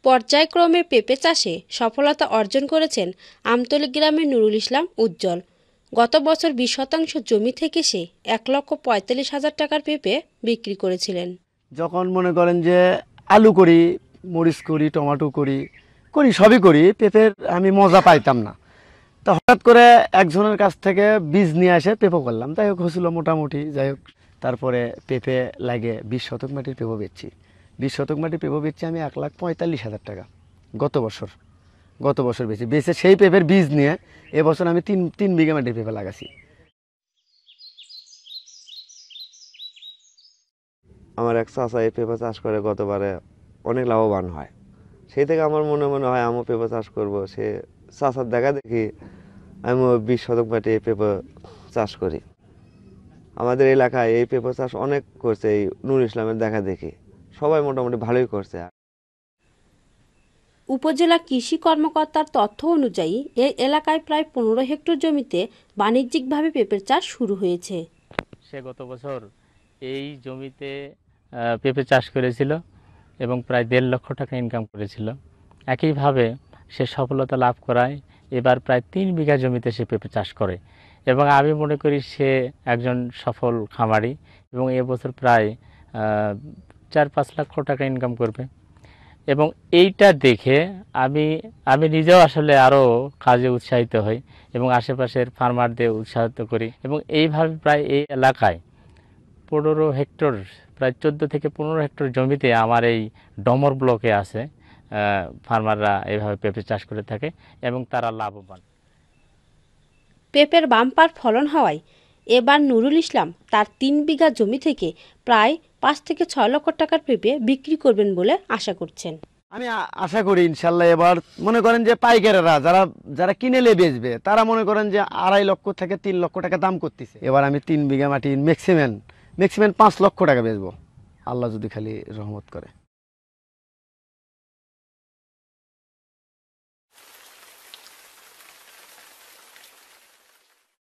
পর্যায়ক্রমে পেঁপে চাষে সফলতা অর্জন করেছেন আমতলী গ্রামের নুরুল ইসলাম উজ্জ্বল। গত বছর 20% জমি থেকে সে 1,45,000 টাকার পেঁপে বিক্রি করেছিলেন। যখন মনে করেন যে আলু করি, মরিচ করি, টমেটো করি সবই করি, পেঁপের আমি মজা পাইতাম না। তা হঠাৎ করে একজনের কাছ থেকে বীজ নিয়ে এসে পেঁপে করলাম, যাই হোক হয়েছিল মোটামুটি। যাই হোক তারপরে পেঁপে লাগে 20 শতক মাটির পেঁপে বেচছি। 20 শতক মাটির পেঁপে বেচছি আমি 1,45,000 টাকা গত বছর বেচে সেই পেঁপের বীজ নিয়ে এবছর আমি তিন বিঘা মাটির পেঁপে লাগাছি। আমার এক চাচা এই পেঁপে চাষ করে, গতবারে অনেক লাভবান হয়। সেই থেকে আমার মনে হয় আমিও পেঁপে চাষ করব। সে চাচার দেখা দেখি আমিও 20 শতক মাটি পেঁপে চাষ করি। আমাদের এলাকায় এই পেঁপে চাষ অনেক করছে, এই নুরুল ইসলামের দেখা দেখি সবাই মোটামুটি ভালোই করছে। উপজেলা কৃষি কর্মকর্তার তথ্য অনুযায়ী এই এলাকায় প্রায় 15 হেক্টর জমিতে বাণিজ্যিকভাবে পেঁপের চাষ শুরু হয়েছে। সে গত বছর এই জমিতে পেঁপে চাষ করেছিল এবং প্রায় 1.5 লক্ষ টাকা ইনকাম করেছিল। একইভাবে সে সফলতা লাভ করায় এবার প্রায় 3 বিঘা জমিতে সে পেঁপে চাষ করে এবং আমি মনে করি সে একজন সফল খামারি এবং এবছর প্রায় 4-5 লক্ষ টাকা ইনকাম করবে। এবং এইটা দেখে আমি নিজেও আসলে আরও কাজে উৎসাহিত হই এবং আশেপাশের ফার্মারদের উৎসাহিত করি এবং এইভাবে প্রায় এই এলাকায় 15 হেক্টর, প্রায় 14 থেকে 15 হেক্টর জমিতে আমার এই ডমর ব্লকে আছে ফার্মাররা এইভাবে পেঁপে চাষ করে থাকে এবং তারা লাভবান। পেঁপের বাম্পার ফলন হওয়ায় এবার নুরুল ইসলাম তার 3 বিঘা জমি থেকে প্রায় 5 থেকে 6 লক্ষ টাকার পেঁপে বিক্রি করবেন বলে আশা করছেন। আমি আশা করি ইনশাল্লাহ এবার মনে করেন যে পাইকারেরা যারা কিনেলে বেচবে তারা মনে করেন যে 2.5 লক্ষ থেকে 3 লক্ষ টাকা দাম করতেছে। এবার আমি 3 বিঘা মাটি ম্যাক্সিমাম 5 লক্ষ টাকা বেচবো, আল্লাহ যদি খালি রহমত করে।